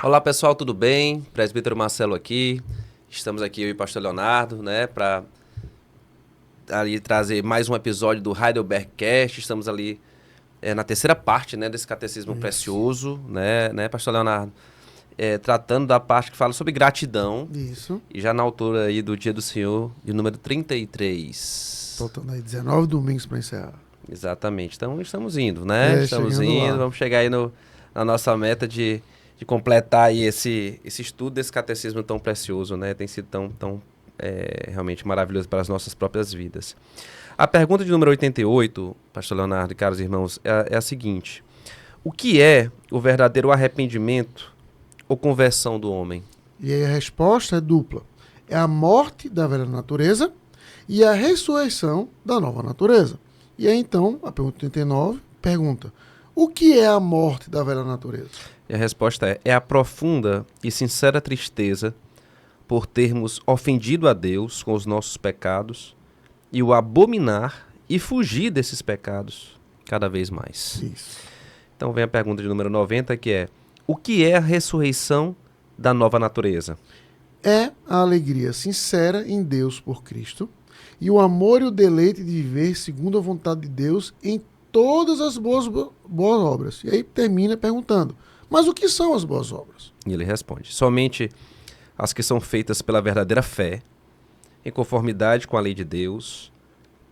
Olá pessoal, tudo bem? Presbítero Marcelo aqui. Estamos aqui eu e o pastor Leonardo, né, para ali trazer mais um episódio do Heidelberg Cast. Estamos ali na terceira parte, né, desse catecismo precioso, né, pastor Leonardo? Tratando da parte que fala sobre gratidão. Isso. E já na altura aí do Dia do Senhor, de número 33. Faltando aí 19 domingos para encerrar. Exatamente. Então estamos indo, né? Estamos indo. Lá. Vamos chegar aí na nossa meta de completar aí esse estudo desse catecismo tão precioso, né? Tem sido tão realmente maravilhoso para as nossas próprias vidas. A pergunta de número 88, pastor Leonardo e caros irmãos, é a seguinte: o que é o verdadeiro arrependimento ou conversão do homem? E aí a resposta é dupla. É a morte da velha natureza e a ressurreição da nova natureza. E aí então, a pergunta 39 pergunta: o que é a morte da velha natureza? E a resposta é a profunda e sincera tristeza por termos ofendido a Deus com os nossos pecados e o abominar e fugir desses pecados cada vez mais. Isso. Então vem a pergunta de número 90, que é: o que é a ressurreição da nova natureza? É a alegria sincera em Deus por Cristo e o amor e o deleite de viver segundo a vontade de Deus em todas as boas obras. E aí termina perguntando: mas o que são as boas obras? E ele responde: somente as que são feitas pela verdadeira fé, em conformidade com a lei de Deus,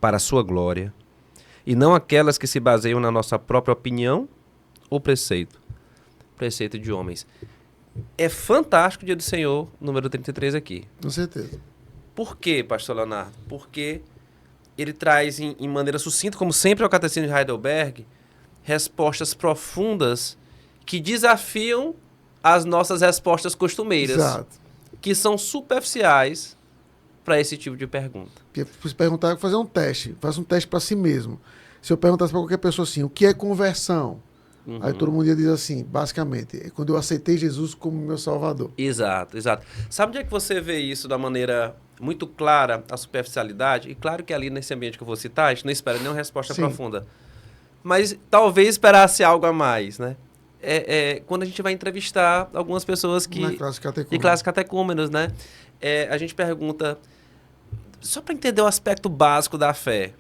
para a sua glória, e não aquelas que se baseiam na nossa própria opinião ou preceito de homens. É fantástico o Dia do Senhor, número 33 aqui. Com certeza. Por quê, pastor Leonardo? Porque ele traz em maneira sucinta, como sempre é o Catecismo de Heidelberg, respostas profundas que desafiam as nossas respostas costumeiras. Exato. Que são superficiais para esse tipo de pergunta. Se perguntar, fazer um teste. Faz um teste para si mesmo. Se eu perguntasse para qualquer pessoa assim, o que é conversão? Aí todo mundo ia dizer assim, basicamente, é quando eu aceitei Jesus como meu salvador. Exato. Sabe onde é que você vê isso da maneira muito clara, a superficialidade? E claro que ali nesse ambiente que eu vou citar, a gente não espera nenhuma resposta profunda. Mas talvez esperasse algo a mais, né? Quando a gente vai entrevistar algumas pessoas de classe catecúmenos, né? A gente pergunta, só para entender o aspecto básico da fé,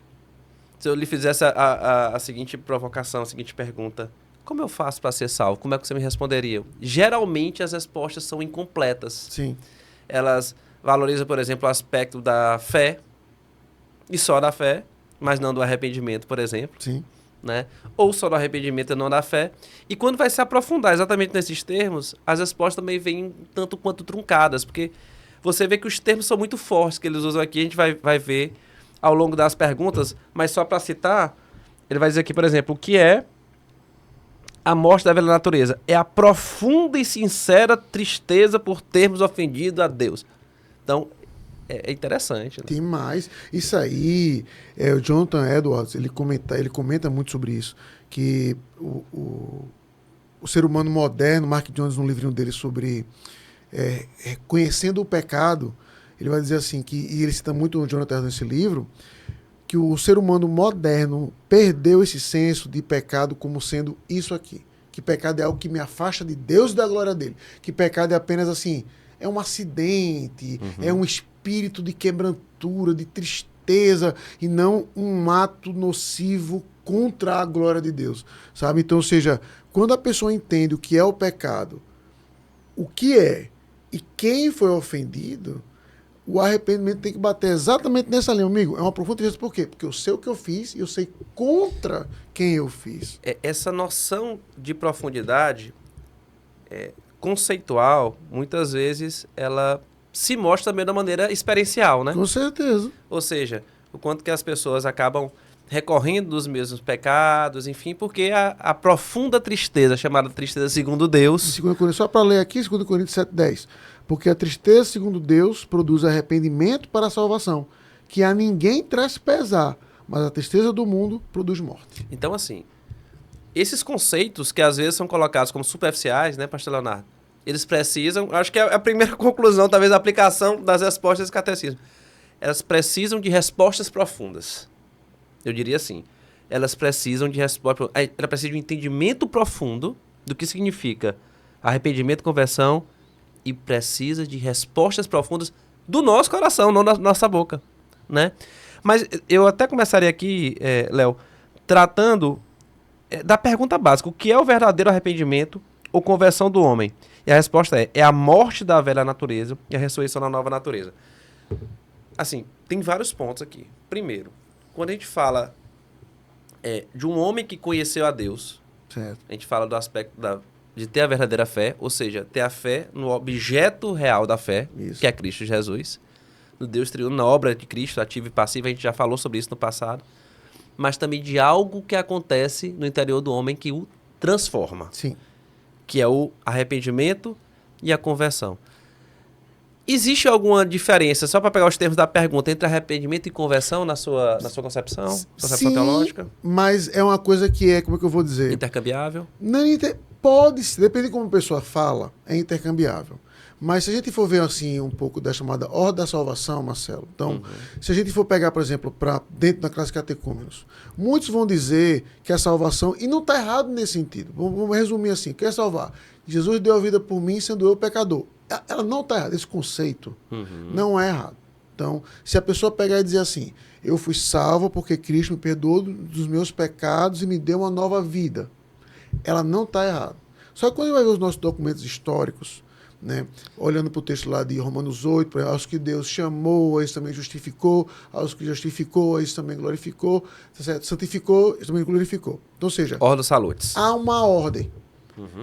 se eu lhe fizesse a seguinte provocação, a seguinte pergunta: como eu faço para ser salvo? Como é que você me responderia? Geralmente as respostas são incompletas. Sim. Elas valorizam, por exemplo, o aspecto da fé, e só da fé, mas não do arrependimento, por exemplo. Sim. Né? Ou só do arrependimento e não da fé. E quando vai se aprofundar exatamente nesses termos, as respostas também vêm tanto quanto truncadas, porque você vê que os termos são muito fortes que eles usam aqui, a gente vai ver ao longo das perguntas, mas só para citar, ele vai dizer aqui, por exemplo, o que é a morte da velha natureza? É a profunda e sincera tristeza por termos ofendido a Deus. Então, é interessante. Né? Tem mais. Isso aí, o Jonathan Edwards, ele comenta muito sobre isso, que o ser humano moderno, Mark Jones, no livrinho dele sobre conhecendo o pecado, ele vai dizer assim, e ele cita muito o Jonathan Edwards nesse livro, que o ser humano moderno perdeu esse senso de pecado como sendo isso aqui. Que pecado é algo que me afasta de Deus e da glória dele. Que pecado é apenas assim, é um acidente, é um espírito de quebrantura, de tristeza, e não um ato nocivo contra a glória de Deus, sabe? Então, ou seja, quando a pessoa entende o que é o pecado, o que é e quem foi ofendido, o arrependimento tem que bater exatamente nessa linha, amigo. É uma profunda tristeza, por quê? Porque eu sei o que eu fiz e eu sei contra quem eu fiz. Essa noção de profundidade conceitual, muitas vezes, ela se mostra também da maneira experiencial, né? Com certeza. Ou seja, o quanto que as pessoas acabam recorrendo dos mesmos pecados, enfim, porque a profunda tristeza, chamada tristeza segundo Deus... 2 Coríntios, só para ler aqui, 2 Coríntios 7:10. Porque a tristeza segundo Deus produz arrependimento para a salvação, que a ninguém traz pesar, mas a tristeza do mundo produz morte. Então, assim, esses conceitos que às vezes são colocados como superficiais, né, pastor Leonardo? Eles precisam, acho que é a primeira conclusão, talvez, da aplicação das respostas desse catecismo. Elas precisam de respostas profundas. Eu diria assim, elas precisam de respostas, ela precisa de um entendimento profundo do que significa arrependimento e conversão, e precisa de respostas profundas do nosso coração, não da nossa boca, né? Mas eu até começaria aqui, Léo, tratando da pergunta básica: o que é o verdadeiro arrependimento ou conversão do homem? E a resposta é a morte da velha natureza e a ressurreição da nova natureza. Assim, tem vários pontos aqui. Primeiro, quando a gente fala de um homem que conheceu a Deus, certo, a gente fala do aspecto de ter a verdadeira fé, ou seja, ter a fé no objeto real da fé, isso, que é Cristo Jesus, no Deus triuno, na obra de Cristo, ativa e passiva, a gente já falou sobre isso no passado, mas também de algo que acontece no interior do homem que o transforma, sim, que é o arrependimento e a conversão. Existe alguma diferença, só para pegar os termos da pergunta, entre arrependimento e conversão na sua concepção? Concepção sim, teológica? mas é uma coisa que como é que eu vou dizer? Intercambiável? Não, pode ser, depende de como a pessoa fala, é intercambiável. Mas se a gente for ver assim um pouco da chamada ordem da salvação, Marcelo, então, se a gente for pegar, por exemplo, para dentro da classe catecúmenos, muitos vão dizer que a salvação, e não está errado nesse sentido, vamos resumir assim: quer salvar? Jesus deu a vida por mim, sendo eu pecador. Ela não está errada, esse conceito não é errado. Então, se a pessoa pegar e dizer assim: eu fui salvo porque Cristo me perdoou dos meus pecados e me deu uma nova vida, ela não está errada. Só que quando a gente vai ver os nossos documentos históricos, né, olhando para o texto lá de Romanos 8, por exemplo, aos que Deus chamou, a isso também justificou, aos que justificou, a isso também glorificou, tá certo? Santificou, isso também glorificou. Então, ou seja, Ordo Salutis. há uma ordem.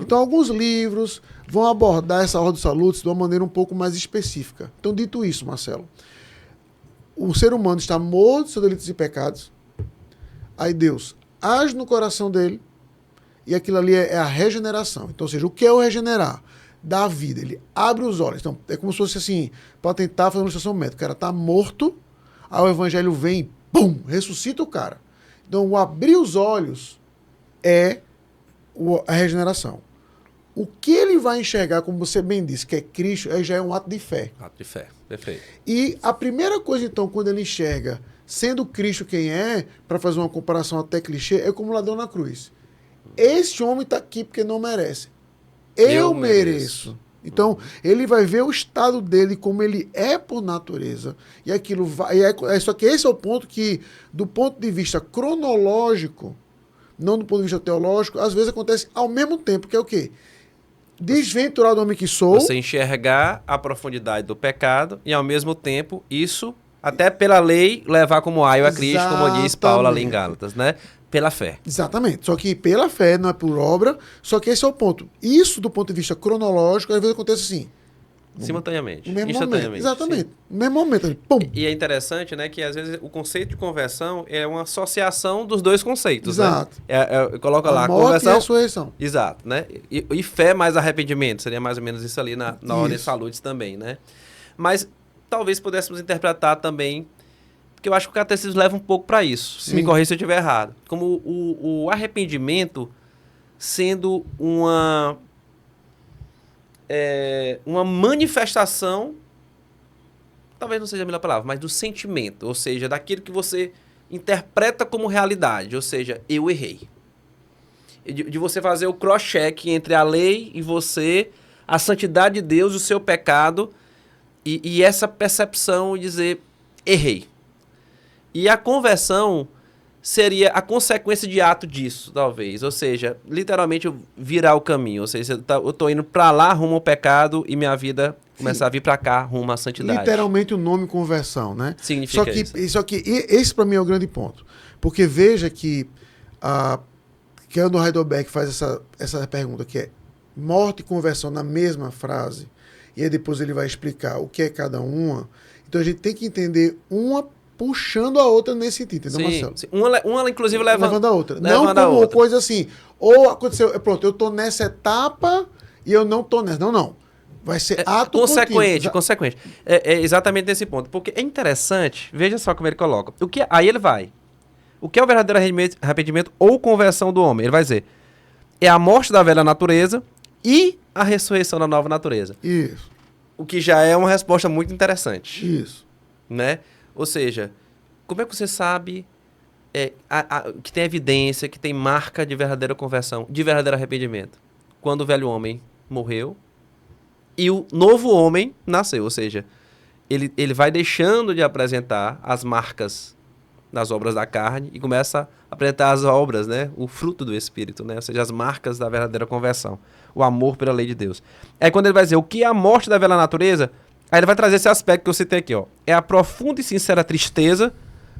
Então, alguns livros vão abordar essa ordem salutis de uma maneira um pouco mais específica. Então, dito isso, Marcelo, o ser humano está morto de seus delitos e pecados, aí Deus age no coração dele, e aquilo ali é a regeneração. Então, ou seja, o que é o regenerar? Da vida. Ele abre os olhos. Então, é como se fosse assim, para tentar fazer uma ilustração médica. O cara está morto, aí o evangelho vem e, pum, ressuscita o cara. Então, o abrir os olhos é a regeneração. O que ele vai enxergar, como você bem disse, que é Cristo, já é um ato de fé. Ato de fé, perfeito. E a primeira coisa, então, quando ele enxerga, sendo Cristo quem é, para fazer uma comparação até clichê, é como o ladrão na cruz. Esse homem está aqui porque não merece. Eu mereço. Então, ele vai ver o estado dele como ele é por natureza. E aquilo vai. Só que esse é o ponto que, do ponto de vista cronológico, não do ponto de vista teológico, às vezes acontece ao mesmo tempo, que é o quê? Desventurado homem que sou. Você enxergar a profundidade do pecado e, ao mesmo tempo, isso, até pela lei, levar como aio a Cristo, como diz Paulo ali em Gálatas, né? Pela fé. Exatamente. Só que pela fé, não é por obra. Só que esse é o ponto. Isso, do ponto de vista cronológico, às vezes acontece assim. Simultaneamente. No mesmo instantaneamente. momento. Exatamente. Sim. No mesmo momento. Ali, pum. E é interessante, né, que às vezes o conceito de conversão é uma associação dos dois conceitos. Exato. Né? Coloca lá, a morte conversão. e a ressurreição. Exato, né? E fé mais arrependimento. Seria mais ou menos isso ali na ordem salutis também, né? Mas talvez pudéssemos interpretar também, porque eu acho que o catecismo leva um pouco para isso. Sim. Me corrija se eu estiver errado. Como o arrependimento sendo uma manifestação, talvez não seja a melhor palavra, mas do sentimento, ou seja, daquilo que você interpreta como realidade, ou seja, eu errei. De você fazer o cross-check entre a lei e você, a santidade de Deus, o seu pecado, e essa percepção de dizer, errei. E a conversão seria a consequência de ato disso, talvez. Ou seja, literalmente virar o caminho. Ou seja, eu estou indo para lá rumo ao pecado e minha vida começar a vir para cá rumo à santidade. Literalmente o nome conversão, né? Significa isso. Só que esse para mim é o grande ponto. Porque veja que Keanu Heidelberg faz essa pergunta, que é morte e conversão na mesma frase. E aí depois ele vai explicar o que é cada uma. Então a gente tem que entender uma puxando a outra nesse sentido, entendeu, Marcelo? Sim. Uma inclusive, levando a outra. Não como coisa assim, ou aconteceu, pronto, eu tô nessa etapa e eu não tô nessa. Não. Vai ser ato consequente. É exatamente nesse ponto. Porque é interessante, veja só como ele coloca. Aí ele vai. O que é o verdadeiro arrependimento ou conversão do homem? Ele vai dizer, é a morte da velha natureza e a ressurreição da nova natureza. Isso. O que já é uma resposta muito interessante. Isso. Né? Ou seja, como é que você sabe que tem evidência, que tem marca de verdadeira conversão, de verdadeiro arrependimento? Quando o velho homem morreu e o novo homem nasceu. Ou seja, ele vai deixando de apresentar as marcas das obras da carne e começa a apresentar as obras, né? O fruto do Espírito, né? Ou seja, as marcas da verdadeira conversão. O amor pela lei de Deus. É quando ele vai dizer o que é a morte da velha natureza, aí ele vai trazer esse aspecto que eu citei aqui, ó. É a profunda e sincera tristeza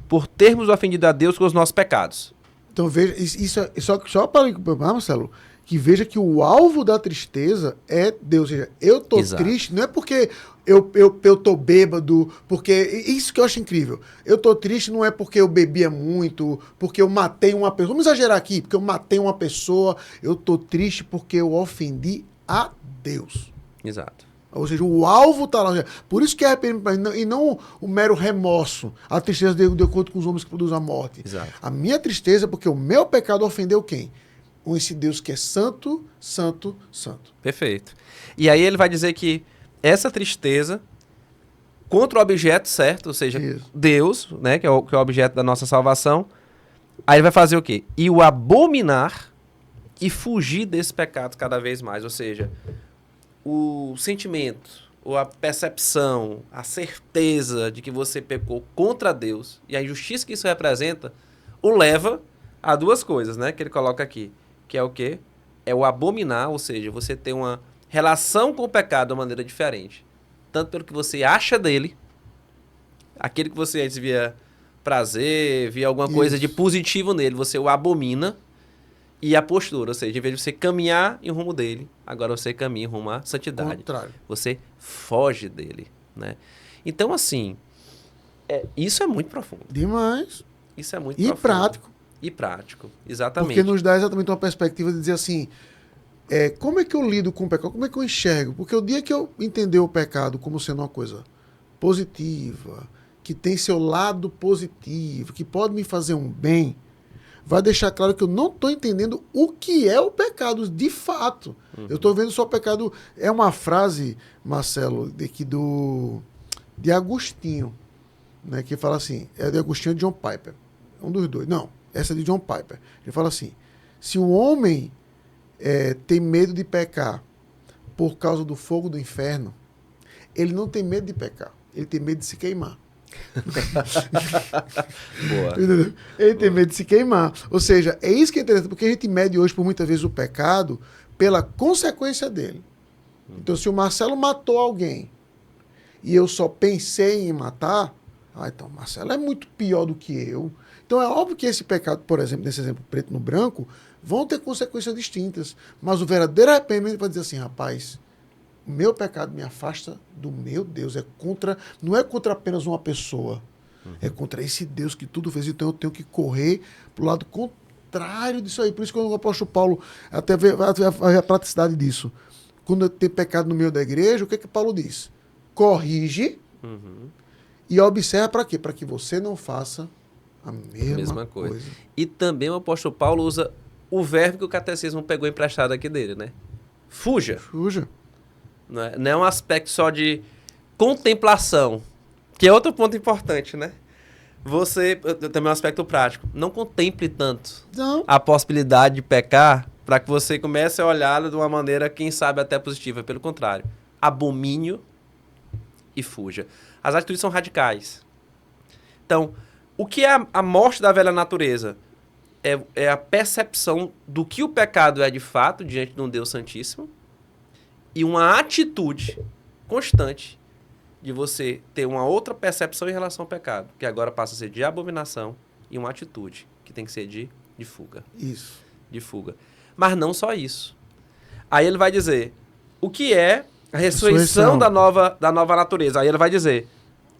por termos ofendido a Deus com os nossos pecados. Então veja, isso é só para Marcelo, que veja que o alvo da tristeza é Deus. Ou seja, eu tô triste, não é porque eu tô bêbado, porque... Isso que eu acho incrível. Eu tô triste não é porque eu bebia muito, porque eu matei uma pessoa. Vamos exagerar aqui, porque eu matei uma pessoa. Eu tô triste porque eu ofendi a Deus. Exato. Ou seja, o alvo está lá. Por isso que é arrependimento, e não o mero remorso. A tristeza de acordo com os homens que produzem a morte. Exato. A minha tristeza é porque o meu pecado ofendeu quem? Esse Deus que é santo, santo, santo. Perfeito. E aí ele vai dizer que essa tristeza contra o objeto certo, ou seja, isso. Deus, né, que é o objeto da nossa salvação, aí ele vai fazer o quê? E o abominar e fugir desse pecado cada vez mais. Ou seja, o sentimento, ou a percepção, a certeza de que você pecou contra Deus e a injustiça que isso representa, o leva a duas coisas, né, que ele coloca aqui, que é o quê? É o abominar, ou seja, você tem uma relação com o pecado de uma maneira diferente. Tanto pelo que você acha dele, aquele que você antes via prazer, via alguma coisa de positivo nele, você o abomina. E a postura, ou seja, em vez de você caminhar em rumo dele, agora você caminha em rumo à santidade. Contrário. Você foge dele, né? Então, assim, isso é muito profundo. Demais. Isso é muito profundo. E prático. E prático, exatamente. Porque nos dá exatamente uma perspectiva de dizer assim, como é que eu lido com o pecado? Como é que eu enxergo? Porque o dia que eu entender o pecado como sendo uma coisa positiva, que tem seu lado positivo, que pode me fazer um bem, vai deixar claro que eu não estou entendendo o que é o pecado, de fato. Uhum. Eu estou vendo só o pecado... É uma frase, Marcelo, de Agostinho, né, que fala assim, é de Agostinho e John Piper. Um dos dois. Não, essa é de John Piper. Ele fala assim, se o homem tem medo de pecar por causa do fogo do inferno, ele não tem medo de pecar, ele tem medo de se queimar. Boa. Ele tem medo de se queimar. Ou seja, é isso que é interessante, porque a gente mede hoje, por muitas vezes, o pecado pela consequência dele. Então, se o Marcelo matou alguém e eu só pensei em matar, então o Marcelo é muito pior do que eu. Então é óbvio que esse pecado, por exemplo, nesse exemplo preto no branco, vão ter consequências distintas. Mas o verdadeiro arrependimento vai dizer assim, rapaz, o meu pecado me afasta do meu Deus. Não é contra apenas uma pessoa. É contra esse Deus que tudo fez. Então eu tenho que correr para o lado contrário disso aí. Por isso que o apóstolo Paulo até vê a praticidade disso. Quando tem pecado no meio da igreja, o que Paulo diz? Corrige e observa para quê? Para que você não faça a mesma coisa. E também o apóstolo Paulo usa o verbo que o catecismo pegou emprestado aqui dele, né? Fuja. Fuja. Não é um aspecto só de contemplação, que é outro ponto importante, né? Também é um aspecto prático. Não contemple tanto a possibilidade de pecar para que você comece a olhá-lo de uma maneira, quem sabe, até positiva. Pelo contrário, abomínio e fuja. As atitudes são radicais. Então, o que é a morte da velha natureza? É a percepção do que o pecado é de fato diante de um Deus Santíssimo e uma atitude constante de você ter uma outra percepção em relação ao pecado, que agora passa a ser de abominação, e uma atitude que tem que ser de fuga. Isso. De fuga. Mas não só isso. Aí ele vai dizer o que é a ressurreição da nova natureza. Aí ele vai dizer,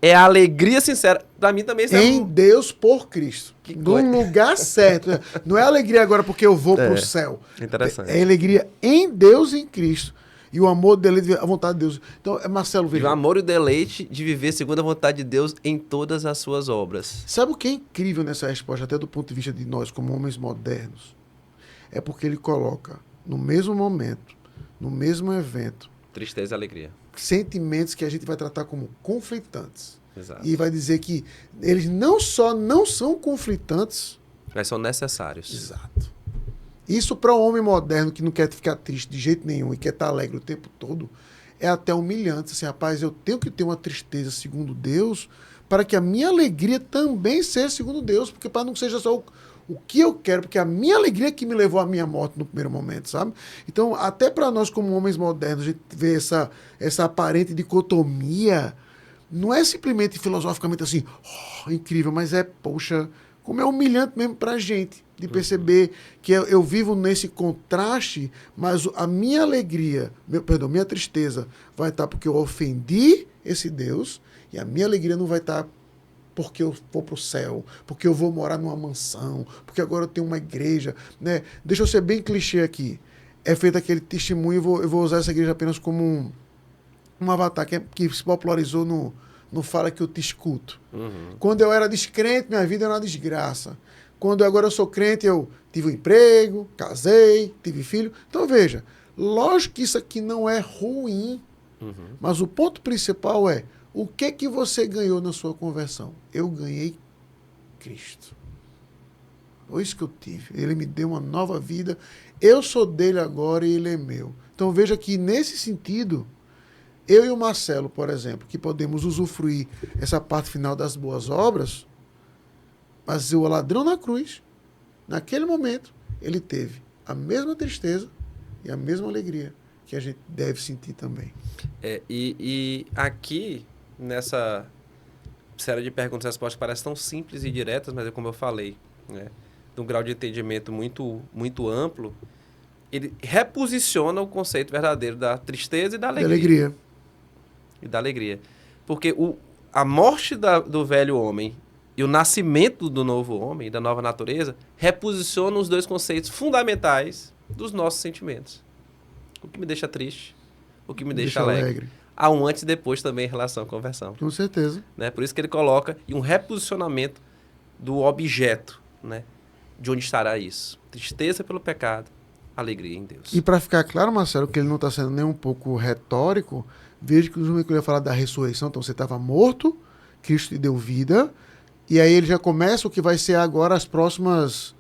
é a alegria sincera. Para mim também isso em Deus por Cristo. No lugar certo. Não é alegria agora porque eu vou para o céu. Interessante. É alegria em Deus e em Cristo. E o amor, o deleite, a vontade de Deus. Então, Marcelo, veja. E o amor e o deleite de viver segundo a vontade de Deus em todas as suas obras. Sabe o que é incrível nessa resposta, até do ponto de vista de nós, como homens modernos? É porque ele coloca, no mesmo momento, no mesmo evento, tristeza e alegria. Sentimentos que a gente vai tratar como conflitantes. Exato. E vai dizer que eles não só não são conflitantes, mas são necessários. Exato. Isso para o homem moderno que não quer ficar triste de jeito nenhum e quer estar alegre o tempo todo, é até humilhante. Assim, rapaz, eu tenho que ter uma tristeza segundo Deus para que a minha alegria também seja segundo Deus, porque para não seja só o que eu quero, porque a minha alegria é que me levou à minha morte no primeiro momento, sabe? Então, até para nós como homens modernos, a gente vê essa aparente dicotomia, não é simplesmente filosoficamente assim, incrível, mas poxa, como é humilhante mesmo para a gente, de perceber que eu vivo nesse contraste, mas a minha alegria, minha tristeza vai estar porque eu ofendi esse Deus, e a minha alegria não vai estar porque eu vou para o céu, porque eu vou morar numa mansão, porque agora eu tenho uma igreja, né? Deixa eu ser bem clichê aqui. É feito aquele testemunho, eu vou usar essa igreja apenas como um avatar que se popularizou no Fala Que Eu Te Escuto. Quando eu era descrente, minha vida era uma desgraça. Quando agora eu sou crente, eu tive um emprego, casei, tive filho. Então, veja, lógico que isso aqui não é ruim, mas o ponto principal é o que você ganhou na sua conversão? Eu ganhei Cristo. Foi isso que eu tive. Ele me deu uma nova vida. Eu sou dele agora e ele é meu. Então, veja que nesse sentido, eu e o Marcelo, por exemplo, que podemos usufruir essa parte final das boas obras, mas o ladrão na cruz, naquele momento, ele teve a mesma tristeza e a mesma alegria que a gente deve sentir também. E aqui, nessa série de perguntas e respostas que parecem tão simples e diretas, mas é como eu falei, né, de um grau de entendimento muito, muito amplo, ele reposiciona o conceito verdadeiro da tristeza e da alegria. E da alegria. Porque a morte do velho homem e o nascimento do novo homem, da nova natureza, reposiciona os dois conceitos fundamentais dos nossos sentimentos. O que me deixa triste, o que me deixa alegre. Há um antes e depois também em relação à conversão. Com certeza. Né? Por isso que ele coloca um reposicionamento do objeto, né? De onde estará isso. Tristeza pelo pecado, alegria em Deus. E para ficar claro, Marcelo, que ele não está sendo nem um pouco retórico, veja que o que eu ia falar da ressurreição, então você estava morto, Cristo te deu vida, e aí ele já começa o que vai ser agora as próximas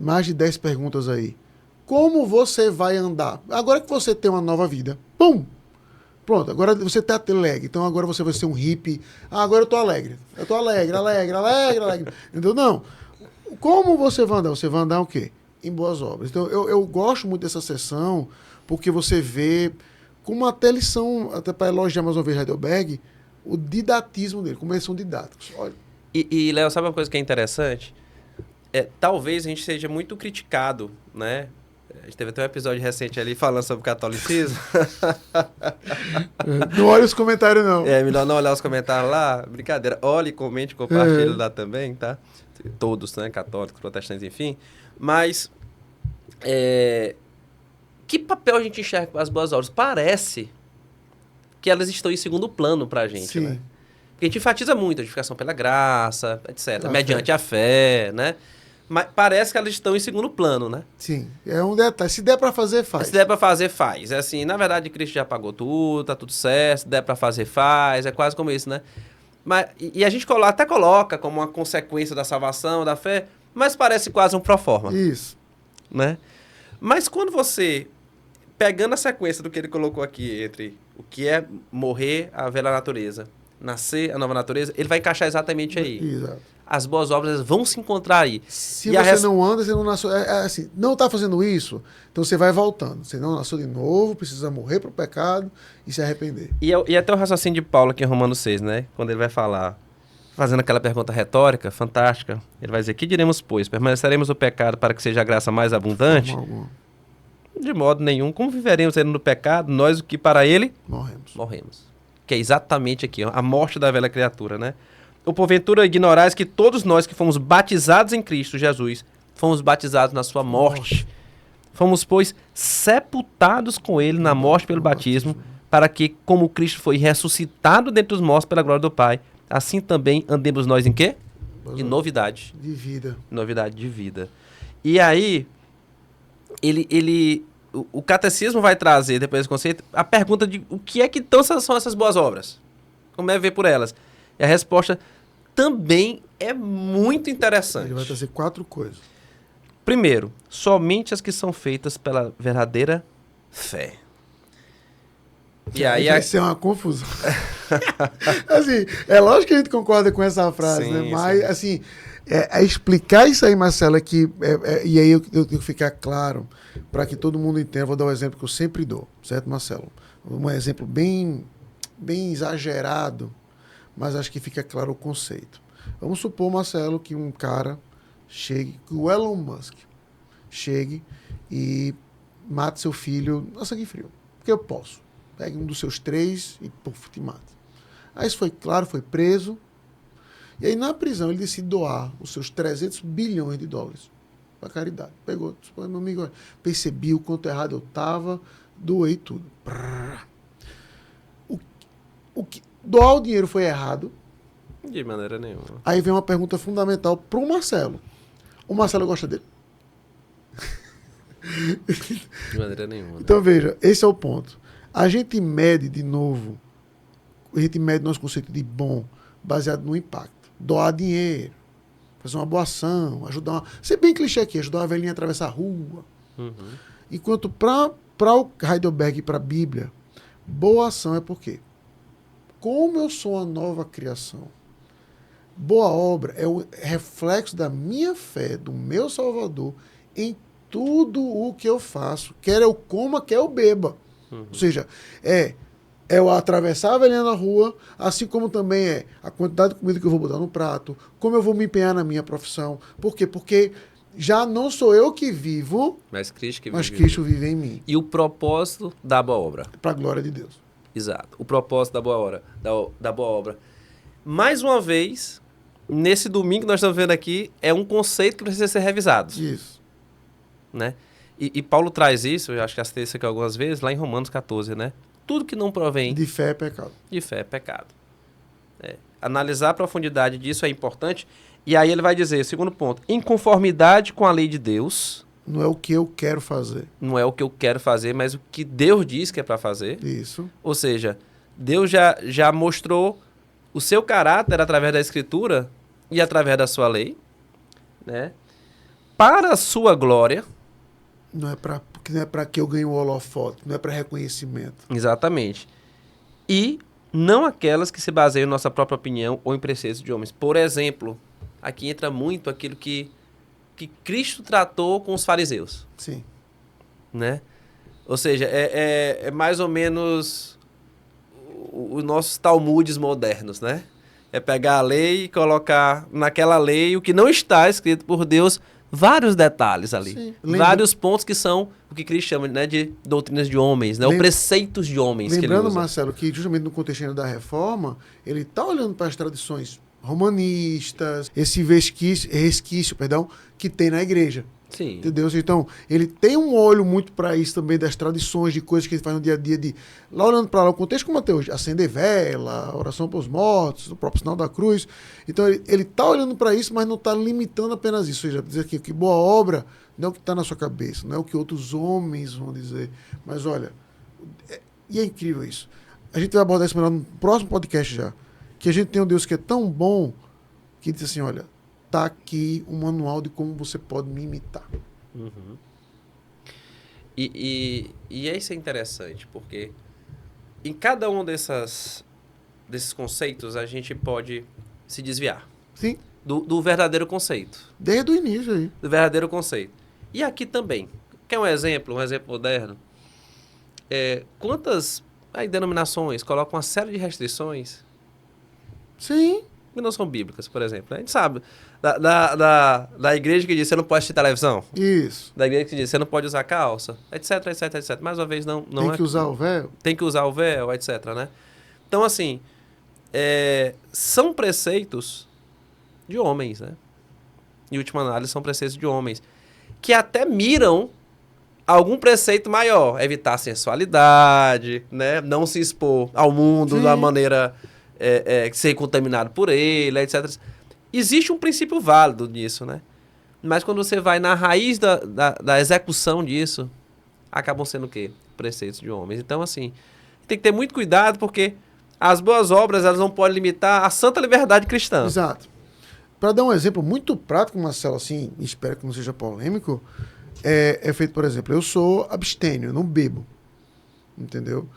mais de 10 perguntas aí. Como você vai andar? Agora que você tem uma nova vida, pum! Pronto, agora você está alegre, então agora você vai ser um hippie. Agora eu estou alegre. Eu estou alegre. Entendeu? Não. Como você vai andar? Você vai andar o quê? Em boas obras. Então, eu gosto muito dessa sessão, porque você vê como até eles são, até para elogiar mais uma vez Heidelberg, o didatismo dele, como eles são didáticos. Olha. E Léo, sabe uma coisa que é interessante? Talvez a gente seja muito criticado, né? A gente teve até um episódio recente ali falando sobre catolicismo. Não olha os comentários, não. Melhor não olhar os comentários lá. Brincadeira. Olhe, comente, compartilhe lá também, tá? Todos, né? Católicos, protestantes, enfim. Mas, que papel a gente enxerga com as boas obras? Parece que elas estão em segundo plano pra gente, Sim. né? Porque a gente enfatiza muito a justificação pela graça, etc. Mediante a fé, né? Mas parece que elas estão em segundo plano, né? Sim, é um detalhe. Se der para fazer, faz. Se der para fazer, faz. É assim, na verdade, Cristo já pagou tudo, tá tudo certo. Se der para fazer, faz. É quase como isso, né? Mas, e a gente até coloca como uma consequência da salvação, da fé, mas parece quase um proforma. Isso. Né? Mas quando você, pegando a sequência do que ele colocou aqui, entre o que é morrer a velha natureza, nascer a nova natureza, ele vai encaixar exatamente aí. Exato. As boas obras vão se encontrar aí. Se você não anda, você não nasceu. Assim, não está fazendo isso, então você vai voltando. Você não nasceu de novo, precisa morrer para o pecado e se arrepender. E até o raciocínio de Paulo aqui em Romanos 6, né? Quando ele vai falar, fazendo aquela pergunta retórica, fantástica, ele vai dizer, que diremos, pois? Permaneceremos no pecado para que seja a graça mais abundante? De modo nenhum. Como viveremos ainda no pecado, nós o que para ele? Morremos. Que é exatamente aqui, a morte da velha criatura, né? Ou porventura ignorais que todos nós que fomos batizados em Cristo Jesus, fomos batizados na sua morte. Fomos, pois, sepultados com ele na morte pelo batismo, para que, como Cristo foi ressuscitado dentre os mortos pela glória do Pai, assim também andemos nós em quê? Em novidade. De vida. Novidade de vida. E aí, o catecismo vai trazer, depois desse conceito, a pergunta de o que é que então são essas boas obras? Como é ver por elas? E a resposta também é muito interessante. Ele vai trazer 4 coisas. Primeiro, somente as que são feitas pela verdadeira fé. E aí vai ser uma confusão. Assim, é lógico que a gente concorda com essa frase, Sim, né? Mas, sim. assim, explicar isso aí, Marcelo, e aí eu tenho que ficar claro para que todo mundo entenda. Vou dar um exemplo que eu sempre dou, certo, Marcelo? Um exemplo bem exagerado, mas acho que fica claro o conceito. Vamos supor, Marcelo, que um cara chegue, que o Elon Musk chegue e mate seu filho a sangue frio. Porque eu posso. Pegue um dos seus 3 e puf, te mata. Aí isso foi claro, foi preso. E aí na prisão ele decide doar os seus 300 bilhões de dólares para caridade. Pegou, meu amigo, percebi o quanto errado eu estava, doei tudo. Doar o dinheiro foi errado. De maneira nenhuma. Aí vem uma pergunta fundamental para o Marcelo. O Marcelo gosta dele? De maneira nenhuma. Então veja, esse é o ponto. A gente mede, de novo, nosso conceito de bom baseado no impacto. Doar dinheiro, fazer uma boa ação, ajudar uma... Ser bem clichê aqui, ajudar uma velhinha a atravessar a rua. Uhum. Enquanto para o Heidelberg e para a Bíblia, boa ação é por quê? Como eu sou uma nova criação, boa obra é o reflexo da minha fé, do meu Salvador, em tudo o que eu faço. Quer eu coma, quer eu beba. Uhum. Ou seja, é eu atravessar a velhinha na rua, assim como também é a quantidade de comida que eu vou botar no prato, como eu vou me empenhar na minha profissão. Por quê? Porque já não sou eu que vivo, mas Cristo vive em mim. E o propósito da boa obra. Para a glória de Deus. Exato. O propósito da boa obra. Da boa obra. Mais uma vez, nesse domingo que nós estamos vendo aqui, é um conceito que precisa ser revisado. Isso. Né? E Paulo traz isso, eu acho que já citei isso aqui algumas vezes, lá em Romanos 14, né? Tudo que não provém de fé é pecado. De fé é pecado. Analisar a profundidade disso é importante. E aí ele vai dizer, segundo ponto, em conformidade com a lei de Deus. Não é o que eu quero fazer. Não é o que eu quero fazer, mas o que Deus diz que é para fazer. Isso. Ou seja, Deus já mostrou o seu caráter através da Escritura e através da sua lei, né? Para a sua glória. Não é para que eu ganhe o holofote, não é para reconhecimento. Exatamente. E não aquelas que se baseiam em nossa própria opinião ou em preceitos de homens. Por exemplo, aqui entra muito aquilo que Cristo tratou com os fariseus. Sim. Né? Ou seja, é mais ou menos os nossos talmudes modernos, né? É pegar a lei e colocar naquela lei o que não está escrito por Deus, vários detalhes ali. Sim. Vários pontos que são o que Cristo chama, né, de doutrinas de homens, né? Ou preceitos de homens. Lembrando, Marcelo, que justamente no contexto da reforma, ele está olhando para as tradições romanistas, esse resquício, que tem na igreja. Sim. Entendeu? Então, ele tem um olho muito para isso também, das tradições, de coisas que ele faz no dia a dia, lá olhando para lá, o contexto como até hoje, acender vela, oração para os mortos, o próprio sinal da cruz. Então, ele está olhando para isso, mas não está limitando apenas isso. Ou seja, dizer que boa obra não é o que está na sua cabeça, não é o que outros homens vão dizer. Mas, olha, e é incrível isso. A gente vai abordar isso melhor no próximo podcast já. Que a gente tem um Deus que é tão bom, que diz assim, olha, tá aqui um manual de como você pode me imitar. Uhum. E isso é interessante, porque em cada um desses conceitos a gente pode se desviar. Sim. Do verdadeiro conceito. Desde o início aí. Do verdadeiro conceito. E aqui também. Quer um exemplo moderno? Quantas denominações colocam uma série de restrições? Sim. Que não são bíblicas, por exemplo. A gente sabe da igreja que diz que você não pode assistir televisão. Isso. Da igreja que diz que você não pode usar calça, etc, etc, etc. Mais uma vez, não tem que usar o véu. Tem que usar o véu, etc, né? Então, assim, são preceitos de homens, né? Em última análise, são preceitos de homens. Que até miram algum preceito maior. Evitar a sensualidade, né? Não se expor ao mundo da maneira... ser contaminado por ele, etc. Existe um princípio válido nisso, né? Mas quando você vai na raiz da execução disso, acabam sendo o quê? Preceitos de homens. Então, assim, tem que ter muito cuidado, porque as boas obras, elas não podem limitar a santa liberdade cristã. Exato. Para dar um exemplo muito prático, Marcelo, assim, espero que não seja polêmico, é feito, por exemplo, eu sou abstêmio, eu não bebo. Entendeu?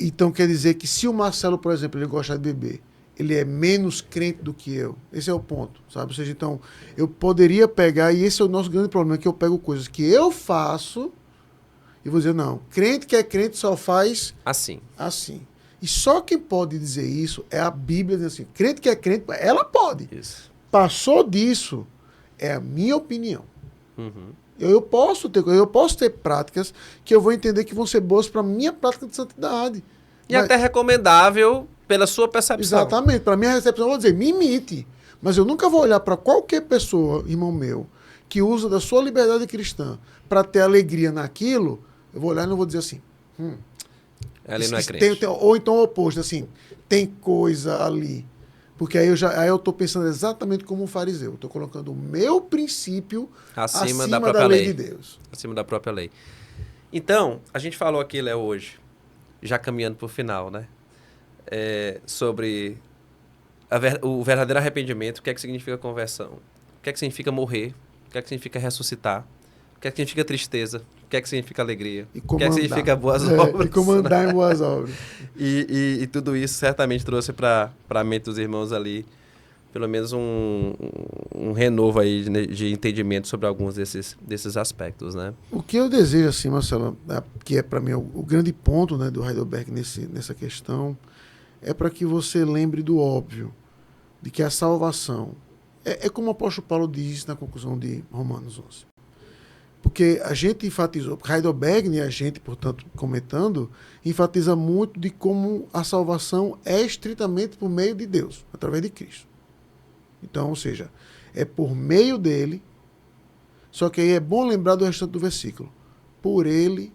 Então quer dizer que se o Marcelo, por exemplo, ele gosta de beber, ele é menos crente do que eu. Esse é o ponto, sabe? Ou seja, então, eu poderia pegar, e esse é o nosso grande problema, que eu pego coisas que eu faço e vou dizer, não, crente que é crente só faz assim. E só quem pode dizer isso é a Bíblia, dizendo assim, crente que é crente, ela pode. Isso. Passou disso, é a minha opinião. Uhum. Eu posso ter práticas que eu vou entender que vão ser boas para a minha prática de santidade. E até recomendável pela sua percepção. Exatamente. Para minha recepção, eu vou dizer, me imite. Mas eu nunca vou olhar para qualquer pessoa, irmão meu, que usa da sua liberdade cristã para ter alegria naquilo, eu vou olhar e não vou dizer assim. Ali não é crente. Ou então o oposto, assim, tem coisa ali. Porque aí eu estou pensando exatamente como um fariseu. Eu estou colocando o meu princípio acima da própria lei de Deus. Acima da própria lei. Então, a gente falou aqui, Léo, hoje, já caminhando para o final, né? Sobre o verdadeiro arrependimento, o que é que significa conversão, o que é que significa morrer, o que é que significa ressuscitar, o que é que significa tristeza, o que é que significa alegria, o que é que significa boas obras. E comandar em boas obras. E tudo isso certamente trouxe para a mente dos irmãos ali pelo menos um renovo aí de entendimento sobre alguns desses aspectos, né? O que eu desejo, assim, Marcelo, que é para mim o grande ponto, né, do Heidelberg nessa questão, é para que você lembre do óbvio, de que a salvação é como o apóstolo Paulo diz na conclusão de Romanos 11. Porque a gente enfatizou, Heidelberg, e a gente, portanto, comentando, enfatiza muito de como a salvação é estritamente por meio de Deus, através de Cristo. Então, ou seja, é por meio dele, só que aí é bom lembrar do restante do versículo. Por ele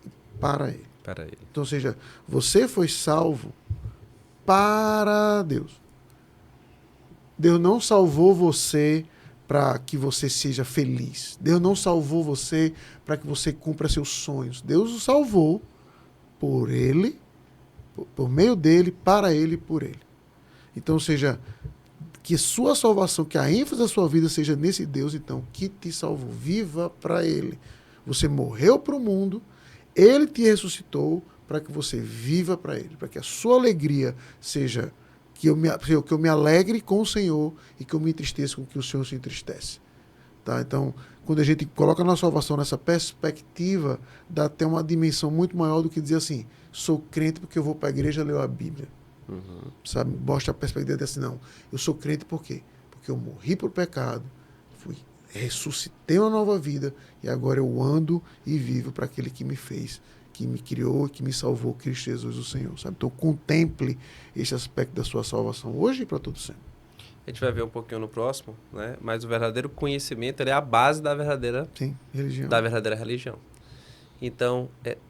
e para ele. Para ele. Então, ou seja, você foi salvo para Deus. Deus não salvou você para que você seja feliz. Deus não salvou você para que você cumpra seus sonhos. Deus o salvou por ele, por meio dele, para ele e por ele. Então, ou seja, que sua salvação, que a ênfase da sua vida seja nesse Deus, então, que te salvou. Viva para ele. Você morreu para o mundo, ele te ressuscitou para que você viva para ele, para que a sua alegria seja que eu me alegre com o Senhor e que eu me entristeça com que o Senhor se entristece. Tá? Então, quando a gente coloca a nossa salvação nessa perspectiva, dá até uma dimensão muito maior do que dizer assim, sou crente porque eu vou para a igreja ler a Bíblia. Uhum. Sabe? Mostra a perspectiva de assim, não, eu sou crente por quê? Porque eu morri por pecado, ressuscitei uma nova vida e agora eu ando e vivo para aquele que me fez, que me criou, que me salvou, Cristo Jesus, o Senhor. Sabe? Então, contemple esse aspecto da sua salvação hoje e para todo sempre. A gente vai ver um pouquinho no próximo, né? Mas o verdadeiro conhecimento ele é a base da verdadeira religião. Então,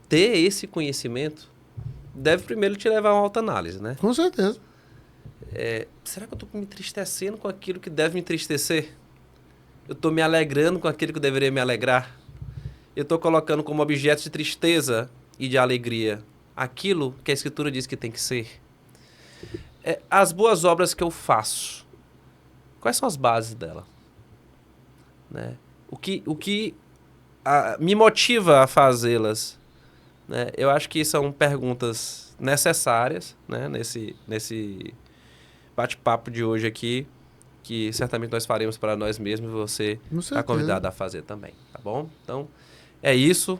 ter esse conhecimento deve primeiro te levar a uma autoanálise, né? Com certeza. Será que eu estou me entristecendo com aquilo que deve me entristecer? Eu estou me alegrando com aquilo que deveria me alegrar? Eu estou colocando como objeto de tristeza e de alegria aquilo que a Escritura diz que tem que ser? As boas obras que eu faço, quais são as bases dela? Né? O que me motiva a fazê-las? Né? Eu acho que são perguntas necessárias, né? nesse bate-papo de hoje aqui, que certamente nós faremos para nós mesmos e você está convidado a fazer também, tá bom? Então, é isso.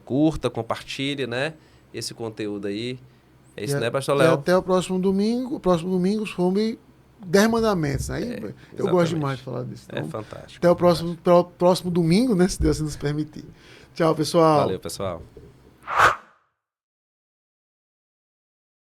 Curta, compartilhe, né? Esse conteúdo aí. É isso, né, pastor Léo? E até o próximo domingo. Próximo domingo sobre 10 mandamentos. Aí eu gosto demais de falar disso. Então, fantástico. Até o próximo domingo, né? Se Deus nos permitir. Tchau, pessoal. Valeu, pessoal.